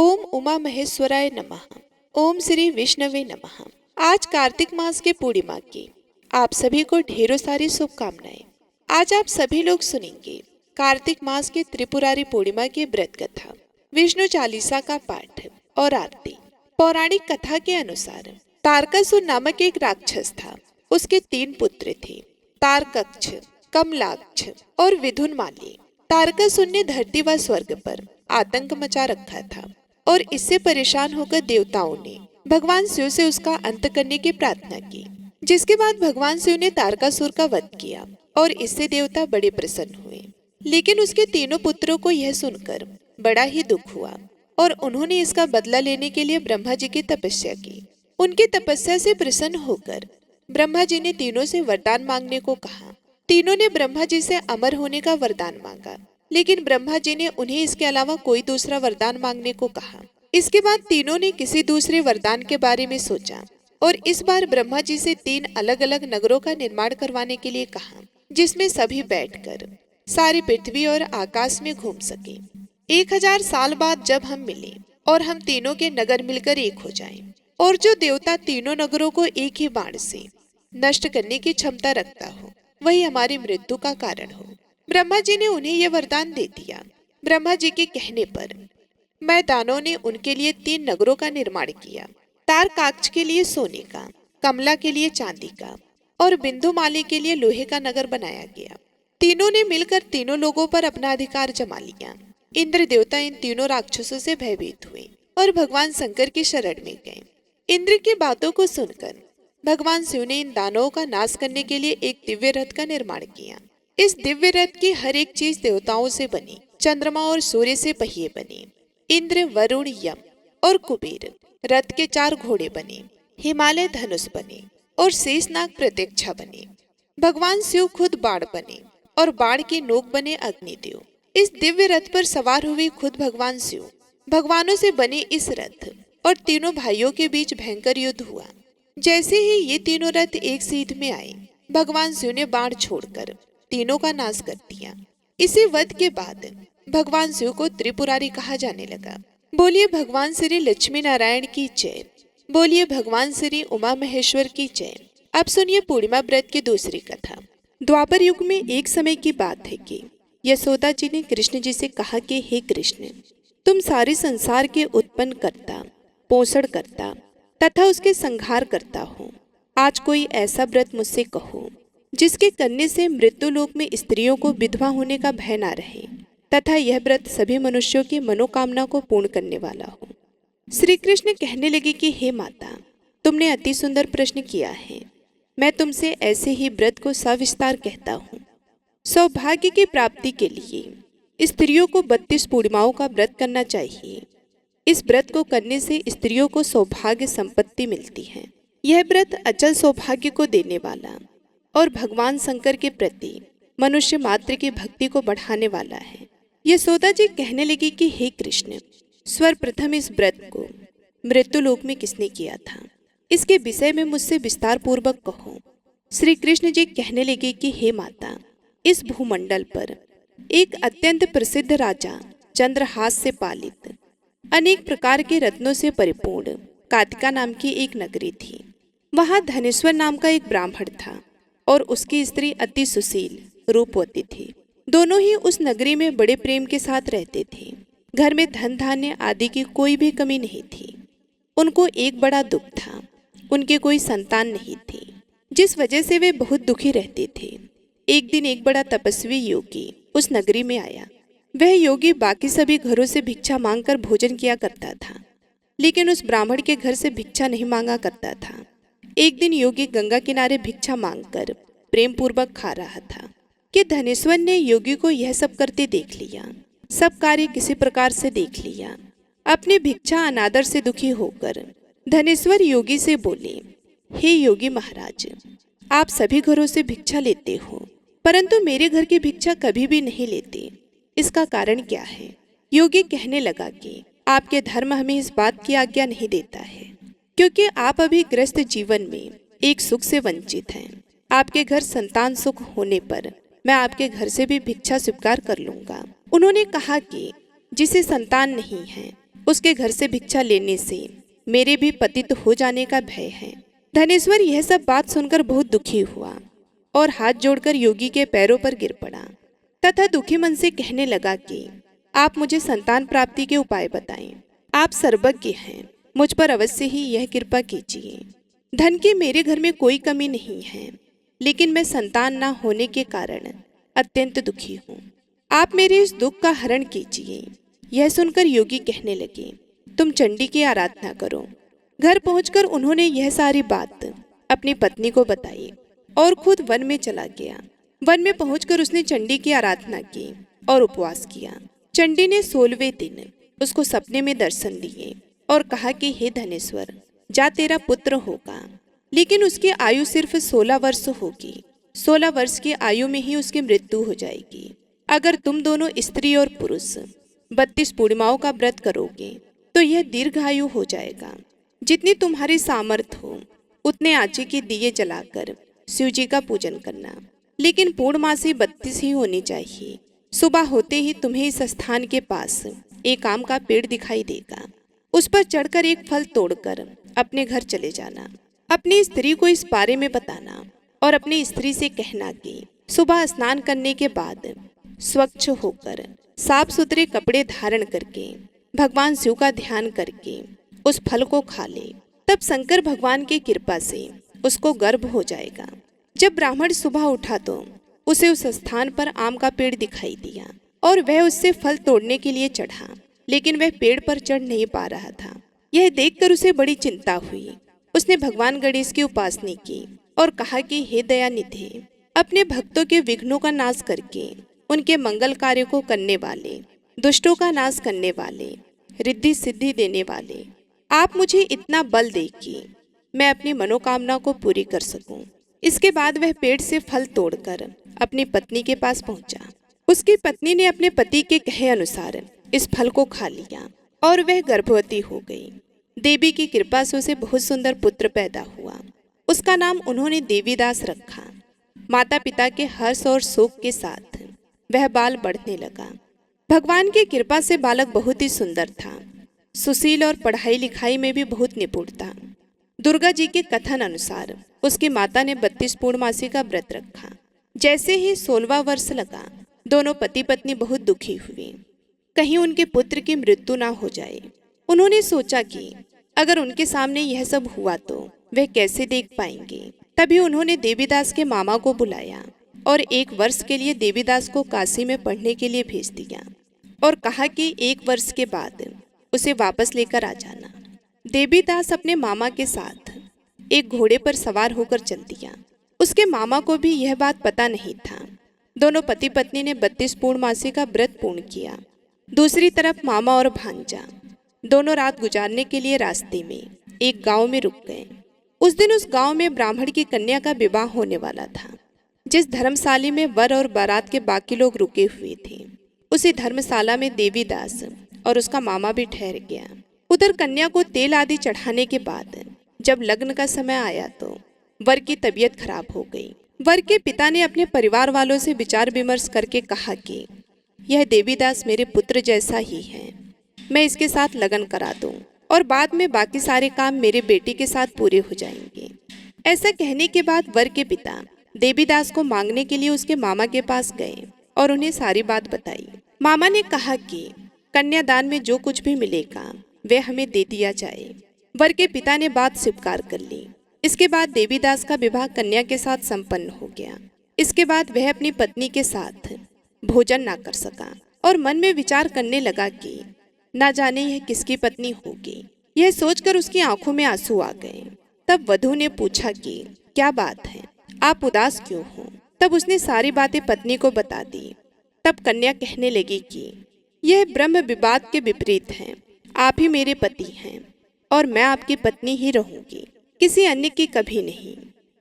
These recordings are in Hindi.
ओम उमा महेश्वराय नमः। ओम श्री विष्णवे नमः। आज कार्तिक मास के पूर्णिमा की आप सभी को ढेरों सारी शुभकामनाएं। आज आप सभी लोग सुनेंगे कार्तिक मास के त्रिपुरारी पूर्णिमा की व्रत कथा, विष्णु चालीसा का पाठ और आरती। पौराणिक कथा के अनुसार तारकासुर नामक एक राक्षस था। उसके 3 पुत्र थे, तारकक्ष, कमलाक्ष और विधुनमाली। तारकासुर ने धरती व स्वर्ग पर आतंक मचा रखा था और इससे परेशान होकर देवताओं ने भगवान शिव से उसका अंत करने की प्रार्थना की, जिसके बाद भगवान शिव ने तारकासुर का वध किया और इससे देवता बड़े प्रसन्न हुए। लेकिन उसके 3 पुत्रों को यह सुनकर बड़ा ही दुख हुआ और उन्होंने इसका बदला लेने के लिए ब्रह्मा जी की तपस्या की। उनकी तपस्या से प्रसन्न होकर ब्रह्मा जी ने तीनों से वरदान मांगने को कहा। तीनों ने ब्रह्मा जी से अमर होने का वरदान मांगा, लेकिन ब्रह्मा जी ने उन्हें इसके अलावा कोई दूसरा वरदान मांगने को कहा। इसके बाद तीनों ने किसी दूसरे वरदान के बारे में सोचा और इस बार ब्रह्मा जी से 3 अलग अलग नगरों का निर्माण करवाने के लिए कहा, जिसमें सभी बैठकर सारी पृथ्वी और आकाश में घूम सके। 1000 साल बाद जब हम मिले और हम तीनों के नगर मिलकर एक हो जाएं, और जो देवता तीनों नगरों को एक ही बाण से नष्ट करने की क्षमता रखता हो, वही हमारी मृत्यु का कारण हो। ब्रह्मा जी ने उन्हें यह वरदान दे दिया। ब्रह्मा जी के कहने पर मैदानों ने उनके लिए 3 नगरों का निर्माण किया। तारकाक्ष के लिए सोने का, कमला के लिए चांदी का और बिंदुमाली के लिए लोहे का नगर बनाया गया। तीनों ने मिलकर तीनों लोगों पर अपना अधिकार जमा लिया। इंद्र देवता इन तीनों राक्षसों से भयभीत हुए और भगवान शंकर की शरण में गए। इंद्र की बातों को सुनकर भगवान शिव ने इन दानवों का नाश करने के लिए एक दिव्य रथ का निर्माण किया। इस दिव्य रथ की हर एक चीज देवताओं से बनी। चंद्रमा और सूर्य से पहिए बने। इंद्र, वरुण, यम और कुबेर रथ के 4 घोड़े बने। हिमालय धनुष बने और शेषनाग प्रत्यक्षा बने। भगवान शिव खुद बाण बने और बाण की नोक बने अग्निदेव। इस दिव्य रथ पर सवार हुए खुद भगवान शिव। भगवानों से बने इस रथ और तीनों भाइयों के बीच भयंकर युद्ध हुआ। जैसे ही ये तीनों रथ एक सीध में आए, भगवान शिव ने बाण छोड़कर तीनों का नाश कर दिया। इसी वध के बाद भगवान शिव को त्रिपुरारी कहा जाने लगा। बोलिए भगवान श्री लक्ष्मी नारायण की जय। बोलिए भगवान श्री उमा महेश्वर की जय। अब सुनिए पूर्णिमा व्रत की दूसरी कथा। द्वापर युग में एक समय की बात है कि यशोदा जी ने कृष्ण जी से कहा कि हे कृष्ण, तुम सारे संसार के उत्पन्न करता, पोषण करता तथा उसके संहार करता हो। आज कोई ऐसा व्रत मुझसे कहो जिसके करने से मृत्यु लोक में स्त्रियों को विधवा होने का भय न रहे तथा यह व्रत सभी मनुष्यों की मनोकामना को पूर्ण करने वाला हो। श्री कृष्ण कहने लगे कि हे माता, तुमने अति सुंदर प्रश्न किया है। मैं तुमसे ऐसे ही व्रत को सविस्तार कहता हूँ। सौभाग्य की प्राप्ति के लिए स्त्रियों को 32 पूर्णिमाओं का व्रत करना चाहिए। इस व्रत को करने से स्त्रियों को सौभाग्य संपत्ति मिलती है। यह व्रत अचल सौभाग्य को देने वाला और भगवान शंकर के प्रति मनुष्य मात्र की भक्ति को बढ़ाने वाला है। यशोदा जी कहने लगी कि हे कृष्ण, सर्वप्रथम इस व्रत को मृत्युलोक में किसने किया था, इसके विषय में मुझसे विस्तार पूर्वक कहो। श्री कृष्ण जी कहने लगे कि हे माता, इस भूमंडल पर एक अत्यंत प्रसिद्ध राजा चंद्रहास से पालित अनेक प्रकार के रत्नों से परिपूर्ण कातिका नाम की एक नगरी थी। वहाँ धनेश्वर नाम का एक ब्राह्मण था और उसकी स्त्री अति सुशील रूपवती थी। दोनों ही उस नगरी में बड़े प्रेम के साथ रहते थे। घर में धन धान्य आदि की कोई भी कमी नहीं थी। उनको एक बड़ा दुख था, उनके कोई संतान नहीं थी, जिस वजह से वे बहुत दुखी रहते थे। एक दिन एक बड़ा तपस्वी योगी उस नगरी में आया। वह योगी बाकी सभी घरों से भिक्षा मांगकर भोजन किया करता था, लेकिन उस ब्राह्मण के घर से भिक्षा नहीं मांगा करता था। एक दिन योगी गंगा किनारे भिक्षा मांगकर प्रेम पूर्वक खा रहा था कि धनेश्वर ने योगी को यह सब करते देख लिया। सब कार्य किसी प्रकार से देख लिया। अपनी भिक्षा अनादर से दुखी होकर धनेश्वर योगी से बोले, हे योगी महाराज, आप सभी घरों से भिक्षा लेते हो, परंतु मेरे घर की भिक्षा कभी भी नहीं लेते। इसका कारण क्या है? योगी कहने लगा कि आपके धर्म हमें इस बात की आज्ञा नहीं देता है, क्योंकि आप अभी ग्रस्त जीवन में एक सुख से वंचित हैं। आपके घर संतान सुख होने पर मैं आपके घर से भी भिक्षा स्वीकार कर लूंगा। उन्होंने कहा कि जिसे संतान नहीं है उसके घर से भिक्षा लेने से मेरे भी पतित हो जाने का भय है। धनेश्वर यह सब बात सुनकर बहुत दुखी हुआ और हाथ जोड़कर योगी के पैरों पर गिर पड़ा तथा दुखी मन से कहने लगा कि आप मुझे संतान प्राप्ति के उपाय बताएं। आप सर्वज्ञ हैं, मुझ पर अवश्य ही यह कृपा कीजिए। धन की मेरे घर में कोई कमी नहीं है, लेकिन मैं संतान न होने के कारण अत्यंत दुखी हूँ। आप मेरे इस दुख का हरण कीजिए। यह सुनकर योगी कहने लगे, तुम चंडी की आराधना करो। घर पहुंचकर उन्होंने यह सारी बात अपनी पत्नी को बताई और खुद वन में चला गया। वन में पहुंचकर उसने चंडी की आराधना की और उपवास किया। चंडी ने 16वें दिन उसको सपने में दर्शन दिए और कहा कि हे धनेश्वर, जा तेरा पुत्र होगा, लेकिन उसकी आयु सिर्फ 16 वर्ष होगी। 16 वर्ष की आयु में ही उसकी मृत्यु हो जाएगी। अगर तुम दोनों स्त्री और पुरुष 32 पूर्णिमाओं का व्रत करोगे तो यह दीर्घायु हो जाएगा। जितनी तुम्हारी सामर्थ हो उतने आचे के दिए जलाकर शिव जी का पूजन करना, लेकिन पूर्णमासी 32 ही होनी चाहिए। सुबह होते ही तुम्हें इस स्थान के पास एक आम का पेड़ दिखाई देगा। उस पर चढ़कर एक फल तोड़कर अपने घर चले जाना। अपनी स्त्री को इस बारे में बताना और अपनी स्त्री से कहना कि सुबह स्नान करने के बाद स्वच्छ होकर साफ सुथरे कपड़े धारण करके भगवान शिव का ध्यान करके उस फल को खा ले। तब शंकर भगवान की कृपा से उसको गर्भ हो जाएगा। जब ब्राह्मण सुबह उठा तो उसे उस स्थान पर आम का पेड़ दिखाई दिया और वह उससे फल तोड़ने के लिए चढ़ा, लेकिन वह पेड़ पर चढ़ नहीं पा रहा था। यह देखकर उसे बड़ी चिंता हुई। उसने भगवान गणेश की उपासना की और कहा कि हे दयानिधि, अपने भक्तों के विघ्नों का नाश करके उनके मंगल कार्य को करने वाले, दुष्टों का नाश करने वाले, रिद्धि सिद्धि देने वाले, आप मुझे इतना बल दे कि मैं अपनी मनोकामना को पूरी कर सकूं। इसके बाद वह पेड़ से फल तोड़कर अपनी पत्नी के पास पहुंचा। उसकी पत्नी ने अपने पति के कहे अनुसार इस फल को खा लिया और वह गर्भवती हो गई। देवी की कृपा से उसे बहुत सुंदर पुत्र पैदा हुआ। उसका नाम उन्होंने देवीदास रखा। माता पिता के हर्ष और शोक के साथ वह बाल बढ़ने लगा। भगवान की कृपा से बालक बहुत ही सुंदर था, सुशील और पढ़ाई लिखाई में भी बहुत निपुण था। दुर्गा जी के कथन अनुसार उसकी माता ने 32 पूर्णमासी का व्रत रखा। जैसे ही 16वां वर्ष लगा, दोनों पति पत्नी बहुत दुखी हुए, कहीं उनके पुत्र की मृत्यु ना हो जाए। उन्होंने सोचा कि अगर उनके सामने यह सब हुआ तो वह कैसे देख पाएंगे। तभी उन्होंने देवीदास के मामा को बुलाया और 1 वर्ष के लिए देवीदास को काशी में पढ़ने के लिए भेज दिया और कहा कि 1 वर्ष के बाद उसे वापस लेकर आ जाना। देवीदास अपने मामा के साथ एक घोड़े पर सवार होकर चल दिया। उसके मामा को भी यह बात पता नहीं था। दोनों पति पत्नी ने 32 पूर्णमासी का व्रत पूर्ण किया। दूसरी तरफ मामा और भांजा दोनों रात गुजारने के लिए रास्ते में एक गांव में रुक गए। उस दिन उस गांव में ब्राह्मण की कन्या का विवाह होने वाला था। जिस धर्मशाला में वर और बारात के बाकी लोग रुके हुए थे, उसी धर्मशाला में देवीदास और उसका मामा भी ठहर गया। उधर कन्या को तेल आदि चढ़ाने के बाद जब लग्न का समय आया तो वर की तबीयत खराब हो गई। वर के पिता ने अपने परिवार वालों से विचार विमर्श करके कहा कि यह देवीदास मेरे पुत्र जैसा ही है, मैं इसके साथ लगन करा दूं और बाद में बाकी सारे काम मेरे बेटी के साथ पूरे हो जाएंगे। ऐसा कहने के बाद वर के पिता देवीदास को मांगने के लिए उसके मामा के पास गए और उन्हें सारी बात बताई। मामा ने कहा कि कन्यादान में जो कुछ भी मिलेगा वह हमें दे दिया जाए। वर के पिता ने बात स्वीकार कर ली। इसके बाद देवीदास का विवाह कन्या के साथ संपन्न हो गया। इसके बाद वह अपनी पत्नी के साथ भोजन ना कर सका और मन में विचार करने लगा कि ना जाने यह किसकी पत्नी होगी। यह सोचकर उसकी आंखों में आंसू आ गए। तब वधू ने पूछा कि क्या बात है, आप उदास क्यों हो। तब उसने सारी बातें पत्नी को बता दी। तब कन्या कहने लगी कि यह ब्रह्म विवाद के विपरीत है। आप ही मेरे पति हैं और मैं आपकी पत्नी ही रहूंगी, किसी अन्य की कभी नहीं।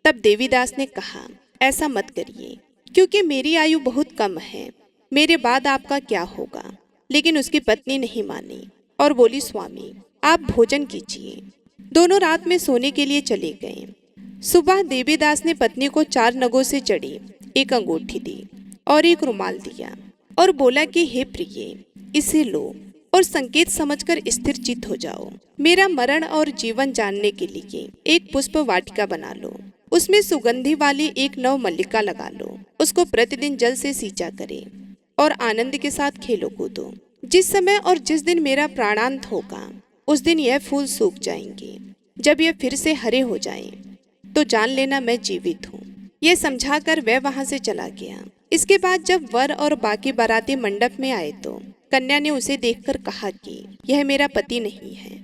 तब देवीदास ने कहा, ऐसा मत करिए, क्योंकि मेरी आयु बहुत कम है, मेरे बाद आपका क्या होगा। लेकिन उसकी पत्नी नहीं मानी और बोली, स्वामी आप भोजन कीजिए। दोनों रात में सोने के लिए चले गए। सुबह देवीदास ने पत्नी को 4 नगों से जड़ी एक अंगूठी दी और एक रुमाल दिया और बोला कि हे प्रिय, इसे लो और संकेत समझकर स्थिर चित्त हो जाओ। मेरा मरण और जीवन जानने के लिए एक पुष्प वाटिका बना लो। उसमें सुगंधि वाली एक नव मल्लिका लगा लो। उसको प्रतिदिन जल से सींचा करे और आनंद के साथ खेलो कूदो। जिस समय और जिस दिन मेरा प्राणांत होगा उस दिन यह फूल सूख जाएंगे। जब यह फिर से हरे हो जाएं, तो जान लेना मैं जीवित हूँ। यह समझाकर वह वहां से चला गया। इसके बाद जब वर और बाकी बाराती मंडप में आए तो कन्या ने उसे देखकर कहा कि यह मेरा पति नहीं है।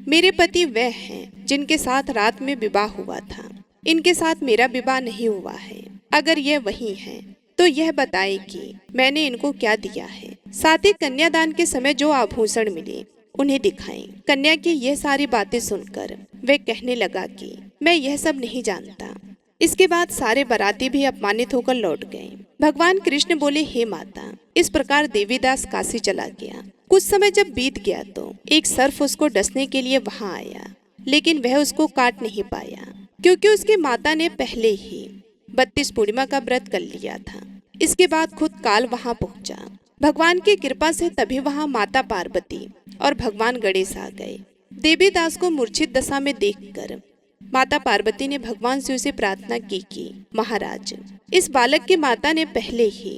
मेरे पति वह हैं जिनके साथ रात में विवाह हुआ था। इनके साथ मेरा विवाह नहीं हुआ है। अगर यह वही है तो यह बताए कि मैंने इनको क्या दिया है। साथ ही कन्यादान के समय जो आभूषण मिले उन्हें दिखाएं। कन्या की यह सारी बातें सुनकर वह कहने लगा कि मैं यह सब नहीं जानता। इसके बाद सारे बाराती भी अपमानित होकर लौट गए। भगवान कृष्ण बोले, हे माता, इस प्रकार देवीदास काशी चला गया। कुछ समय जब बीत गया तो एक सर्प उसको डसने के लिए वहां आया, लेकिन वह उसको काट नहीं पाया, क्योंकि उसकी माता ने पहले ही 32 पूर्णिमा का व्रत कर लिया था। इसके बाद खुद काल वहां पहुंचा। भगवान की कृपा से तभी वहां माता पार्वती और भगवान गणेश आ गए। देवीदास को मूर्छित दशा में देखकर माता पार्वती ने भगवान शिव से प्रार्थना की कि महाराज, इस बालक की माता ने पहले ही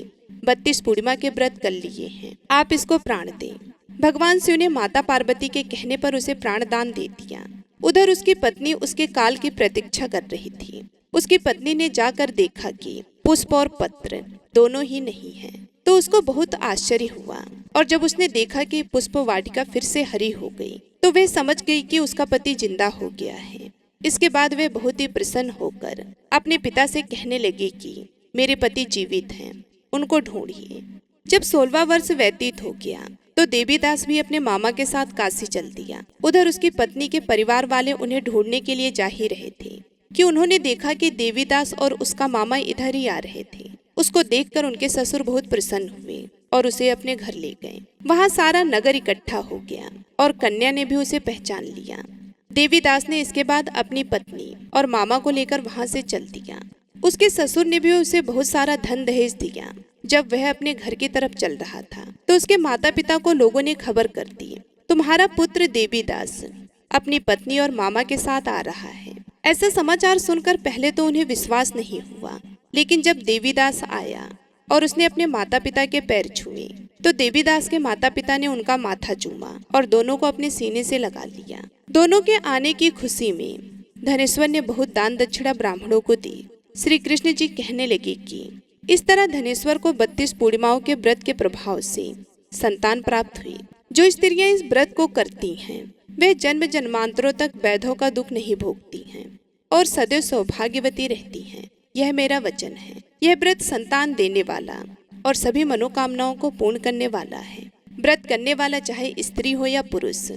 32 पूर्णिमा के व्रत कर लिए हैं, आप इसको प्राण दें। भगवान शिव ने माता पार्वती के कहने पर उसे प्राण दान दे दिया। उधर उसकी पत्नी उसके काल की प्रतीक्षा कर रही थी। उसकी पत्नी ने जाकर देखा कि पुष्प और पत्र दोनों ही नहीं हैं, तो उसको बहुत आश्चर्य हुआ। और जब उसने देखा कि पुष्प वाटिका फिर से हरी हो गई, तो वह समझ गई कि उसका पति जिंदा हो गया है। इसके बाद वे बहुत ही प्रसन्न होकर अपने पिता से कहने लगी कि मेरे पति जीवित हैं, उनको ढूंढिए। जब 16वां वर्ष व्यतीत हो गया तो देवीदास भी अपने मामा के साथ काशी चल दिया। उधर उसकी पत्नी के परिवार वाले उन्हें ढूंढने के लिए जा ही रहे थे कि उन्होंने देखा कि देवीदास और उसका मामा इधर ही आ रहे थे। उसको देखकर उनके ससुर बहुत प्रसन्न हुए और उसे अपने घर ले गए। वहाँ सारा नगर इकट्ठा हो गया और कन्या ने भी उसे पहचान लिया। देवीदास ने इसके बाद अपनी पत्नी और मामा को लेकर वहां से चल दिया। उसके ससुर ने भी उसे बहुत सारा धन दहेज दिया। जब वह अपने घर की तरफ चल रहा था तो उसके माता पिता को लोगों ने खबर कर दी, तुम्हारा पुत्र देवीदास अपनी पत्नी और मामा के साथ आ रहा है। ऐसा समाचार सुनकर पहले तो उन्हें विश्वास नहीं हुआ, लेकिन जब देवीदास आया और उसने अपने माता पिता के पैर छुए तो देवीदास के माता पिता ने उनका माथा चूमा और दोनों को अपने सीने से लगा लिया। दोनों के आने की खुशी में धनेश्वर ने बहुत दान दक्षिणा ब्राह्मणों को दी। श्री कृष्ण जी कहने लगे कि इस तरह धनेश्वर को 32 पूर्णिमाओं के व्रत के प्रभाव से संतान प्राप्त हुई। जो स्त्रियां इस व्रत को करती हैं वे जन्म जन्मांतरों तक वैधों का दुख नहीं भोगती हैं और सदैव सौभाग्यवती रहती हैं। यह मेरा वचन है। यह व्रत संतान देने वाला और सभी मनोकामनाओं को पूर्ण करने वाला है। व्रत करने वाला चाहे स्त्री हो या पुरुष,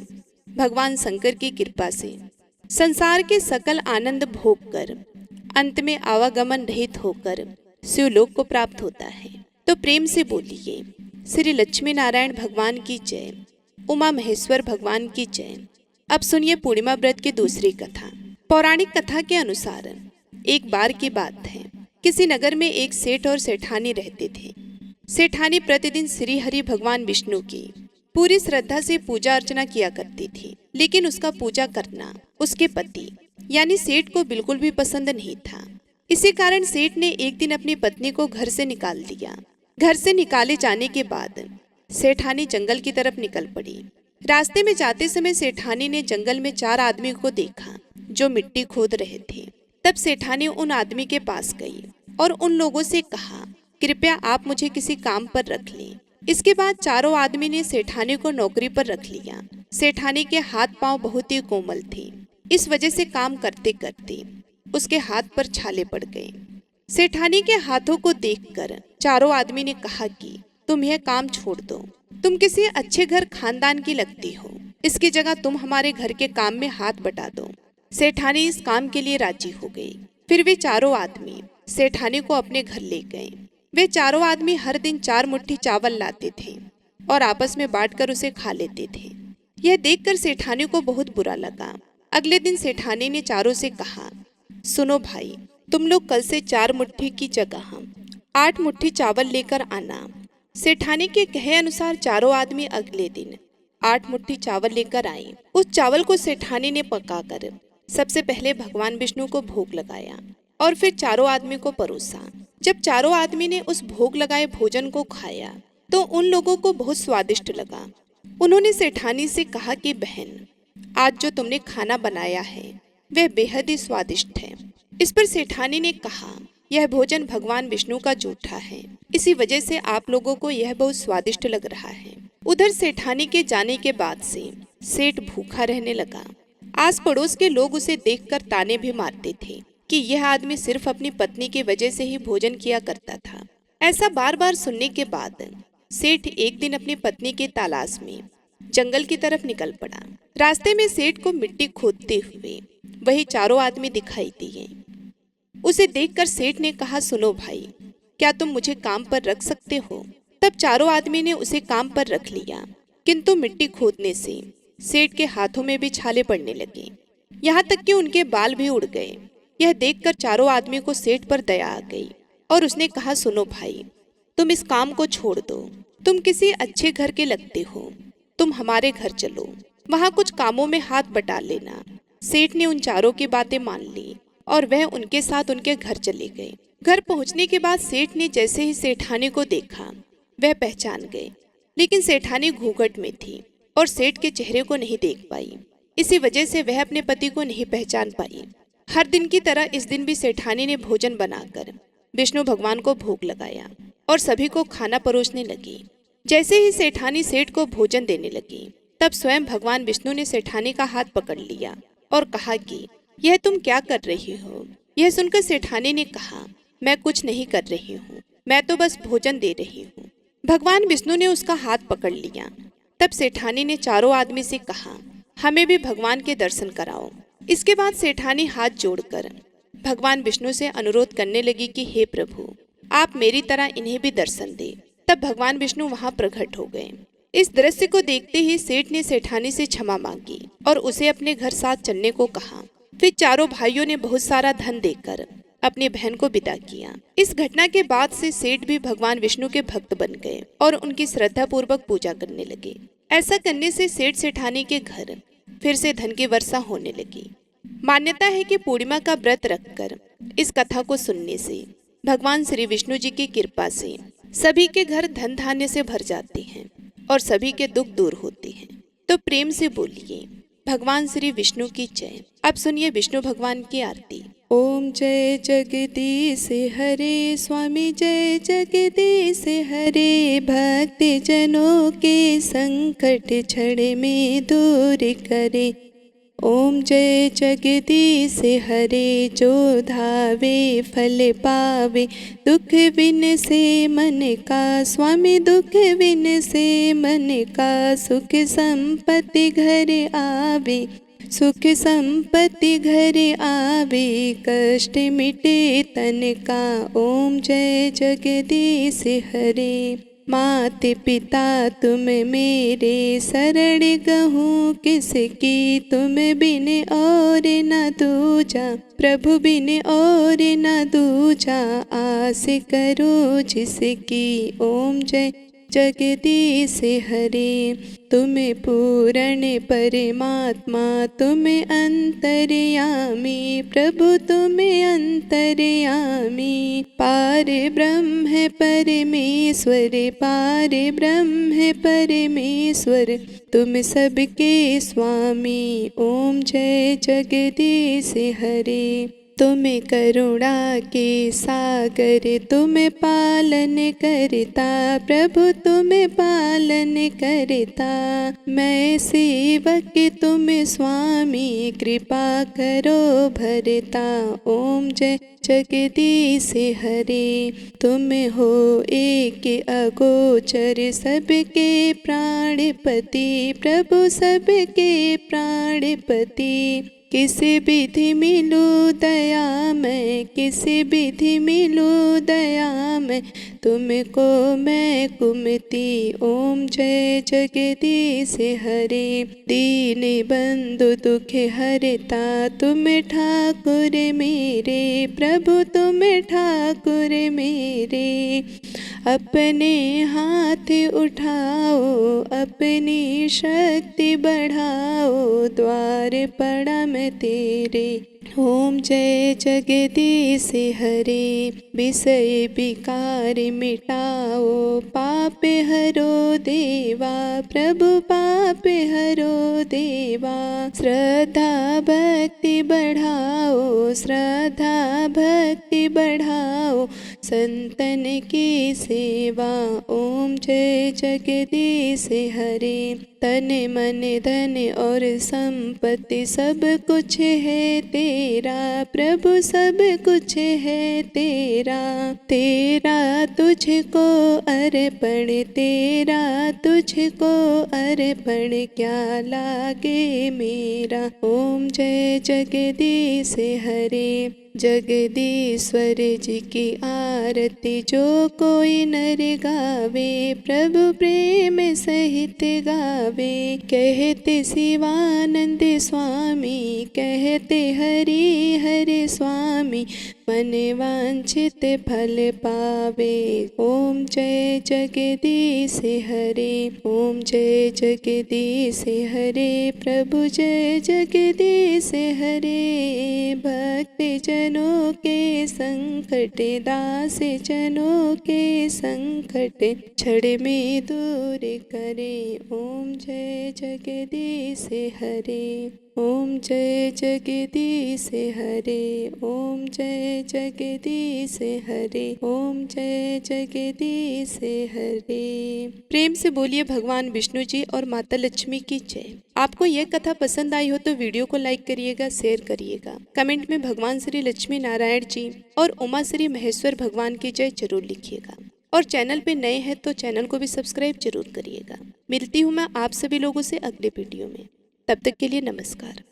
भगवान शंकर की कृपा से संसार के सकल आनंद भोग कर अंत में आवागमन रहित होकर शिवलोक को प्राप्त होता है। तो प्रेम से बोलिए, श्री लक्ष्मी नारायण भगवान की जय, उमा महेश्वर भगवान की जय। अब सुनिए पूर्णिमा व्रत की दूसरी कथा। पौराणिक कथा के अनुसार एक बार की बात है, किसी नगर में एक सेठ और सेठानी रहते थे। सेठानी प्रतिदिन श्री हरि भगवान विष्णु की पूरी श्रद्धा से पूजा अर्चना किया करती थी, लेकिन उसका पूजा करना उसके पति यानी सेठ को बिल्कुल भी पसंद नहीं था। इसी कारण सेठ ने एक दिन अपनी पत्नी को घर से निकाल दिया। घर से निकाले जाने के बाद सेठानी जंगल की तरफ निकल पड़ी। रास्ते में जाते समय सेठानी ने जंगल में 4 आदमी को देखा जो मिट्टी खोद रहे थे। तब सेठानी उन आदमी के पास गई और उन लोगों से कहा, कृपया आप मुझे किसी काम पर रख लें। इसके बाद चारों आदमी ने सेठानी को नौकरी पर रख लिया। सेठानी के हाथ पांव बहुत ही कोमल थे, इस वजह से काम करते करते उसके हाथ पर छाले पड़ गए। सेठानी के हाथों को देखकर चारों आदमी ने कहा कि तुम यह काम छोड़ दो, तुम किसी अच्छे घर खानदान की लगती हो, इसकी जगह तुम हमारे घर के काम में हाथ बटा दो। सेठानी इस काम के लिए राजी हो गई। फिर वे चारों आदमी सेठानी को अपने घर ले गए। वे चारों आदमी हर दिन 4 मुट्ठी चावल लाते थे और आपस में बांटकर उसे खा लेते थे। यह देखकर सेठानी को बहुत बुरा लगा। अगले दिन सेठानी ने चारों से कहा, सुनो भाई, तुम लोग कल से 4 मुट्ठी की जगह 8 मुट्ठी चावल लेकर आना। सेठानी के कहे अनुसार चारों आदमी अगले दिन 8 मुट्ठी चावल लेकर आए। उस चावल को सेठानी ने पकाकर सबसे पहले भगवान विष्णु को भोग लगाया और फिर चारों आदमी को परोसा। जब चारों आदमी ने उस भोग लगाए भोजन को खाया तो उन लोगों को बहुत स्वादिष्ट लगा। उन्होंने सेठानी से कहा कि बहन, आज जो तुमने खाना बनाया है वह बेहद ही स्वादिष्ट है। इस पर सेठानी ने कहा, यह भोजन भगवान विष्णु का जूठा है, इसी वजह से आप लोगों को यह बहुत स्वादिष्ट लग रहा है। उधर सेठानी के जाने के बाद से सेठ भूखा रहने लगा। आस पड़ोस के लोग उसे देखकर ताने भी मारते थे कि यह आदमी सिर्फ अपनी पत्नी की वजह से ही भोजन किया करता था। ऐसा बार बार सुनने के बाद सेठ एक दिन अपनी पत्नी की तलाश में जंगल की तरफ निकल पड़ा। रास्ते में सेठ को मिट्टी खोदते हुए वही चारों आदमी दिखाई दिए। उसे देखकर सेठ ने कहा, सुनो भाई, क्या तुम मुझे काम पर रख सकते हो? तब चारों आदमी ने उसे काम पर रख लिया, किंतु मिट्टी खोदने से सेठ के हाथों में भी छाले पड़ने लगे, यहाँ तक कि उनके बाल भी उड़ गए। यह देखकर चारों आदमी को सेठ पर दया आ गई और उसने कहा, सुनो भाई, तुम इस काम को छोड़ दो, तुम किसी अच्छे घर के लगते हो, तुम हमारे घर चलो, वहाँ कुछ कामों में हाथ बटा लेना। सेठ ने उन चारों की बातें मान ली और वह उनके साथ उनके घर चले गए। घर पहुंचने के बाद सेठ ने जैसे ही सेठानी को देखा वह पहचान गए, लेकिन सेठानी घूंघट में थी और सेठ के चेहरे को नहीं देख पाई। इसी वजह से वह अपने पति को नहीं पहचान पाई। हर दिन की तरह इस दिन भी सेठानी ने भोजन बनाकर विष्णु भगवान को भोग लगाया और सभी को खाना परोसने लगी। जैसे ही सेठानी सेठ को भोजन देने लगी तब स्वयं भगवान विष्णु ने सेठानी का हाथ पकड़ लिया और कहा कि यह तुम क्या कर रही हो? यह सुनकर सेठानी ने कहा, मैं कुछ नहीं कर रही हूँ, मैं तो बस भोजन दे रही हूँ। भगवान विष्णु ने उसका हाथ पकड़ लिया। तब सेठानी ने चारों आदमी से कहा, हमें भी भगवान के दर्शन कराओ। इसके बाद सेठानी हाथ जोड़कर भगवान विष्णु से अनुरोध करने लगी कि हे प्रभु, आप मेरी तरह इन्हें भी दर्शन दे। तब भगवान विष्णु वहां प्रकट हो गए। इस दृश्य को देखते ही सेठ ने सेठानी से क्षमा मांगी और उसे अपने घर साथ चलने को कहा। फिर चारों भाइयों ने बहुत सारा धन देकर अपनी बहन को विदा किया। इस घटना के बाद से सेठ भी भगवान विष्णु के भक्त बन गए और उनकी श्रद्धा पूर्वक पूजा करने लगे। ऐसा करने से सेठ सेठानी के घर फिर से धन की वर्षा होने लगी। मान्यता है कि पूर्णिमा का व्रत रखकर इस कथा को सुनने से भगवान श्री विष्णु जी की कृपा से सभी के घर धन धान्य से भर जाते हैं और सभी के दुख दूर होते हैं। तो प्रेम से बोलिए भगवान श्री विष्णु की जय। अब सुनिए विष्णु भगवान की आरती। ओम जय जगदीश हरे स्वामी, जय जगदीश हरे, भक्त जनों के संकट छड़ में दूर करे। ओम जय जगदीश हरे, जो धावे फल पावे, दुख बिन से मन का स्वामी, दुख बिन से मन का, सुख संपत्ति घर आवे, सुख संपत्ति घर आवे, कष्ट मिटे तन का। ओम जय जगदीश हरे, मात पिता तुम मेरे, शरण गहूँ किसकी, तुम बिन और न दूजा, प्रभु बिन और न दूजा, आस करो जिसकी। ओम जय जगदीश हरे, तुम पूर्ण परमात्मा, तुम अंतर्यामी, प्रभु तुम अंतर्यामी, पार ब्रह्म परमेश्वर, पार ब्रह्म परमेश्वर, तुम सबके स्वामी। ओम जय जगदीश हरे, तुम करुणा के सागर, तुम पालन करता, प्रभु तुम पालन करता, मैं सेवक तुम स्वामी, कृपा करो भरता। ओम जय जगदीश हरे, तुम हो एक अगोचर, सबके प्राणपति, प्रभु सबके प्राणपति, किस विधि मिलूं दया मैं, किस विधि मिलूं दया मैं, तुमको मैं कुमति। ओम जय जगदीश हरे, दीन बंधु दुख हरता, तुम ठाकुर मेरे, प्रभु तुम ठाकुर मेरे। अपने हाथ उठाओ, अपनी शक्ति बढ़ाओ, द्वार पड़ा मैं तेरे। ओम जय जगदीश हरे, विषय विकार मिटाओ, पाप हरो देवा, प्रभु पाप हरो देवा। श्रद्धा भक्ति बढ़ाओ, श्रद्धा भक्ति बढ़ाओ, संतन की सेवा। ओम जय जगदीश हरे, तन मन धन और संपत्ति सब कुछ है तेरा, प्रभु सब कुछ है तेरा। तेरा तुझको अर्पण, तेरा तुझको अर्पण, क्या लागे मेरा। ओम जय जगदीश हरे, जगदीश्वर जी की आरती जो कोई नर गावे, प्रभु प्रेम सहित गावे। कहते शिवानंद स्वामी, कहते हरि हरि स्वामी, मन वांछित फल पावे। ओम जय जगदीश हरे, ओम जय जगदीश हरे, प्रभु जय जगदीश हरे। भक्त जनों के संकट, दास जनों के संकट, क्षण में दूर करे। ओम जय जगदीश हरे, ओम जय जगदीश हरे, ओम जय जगदीश हरे, ओम जय जगदीश हरे। प्रेम से बोलिए भगवान विष्णु जी और माता लक्ष्मी की जय। आपको यह कथा पसंद आई हो तो वीडियो को लाइक करिएगा, शेयर करिएगा, कमेंट में भगवान श्री लक्ष्मी नारायण जी और उमा श्री महेश्वर भगवान की जय जरूर लिखिएगा। और चैनल पे नए हैं तो चैनल को भी सब्सक्राइब जरूर करिएगा। मिलती हूँ मैं आप सभी लोगों से अगले वीडियो में, तब तक के लिए नमस्कार।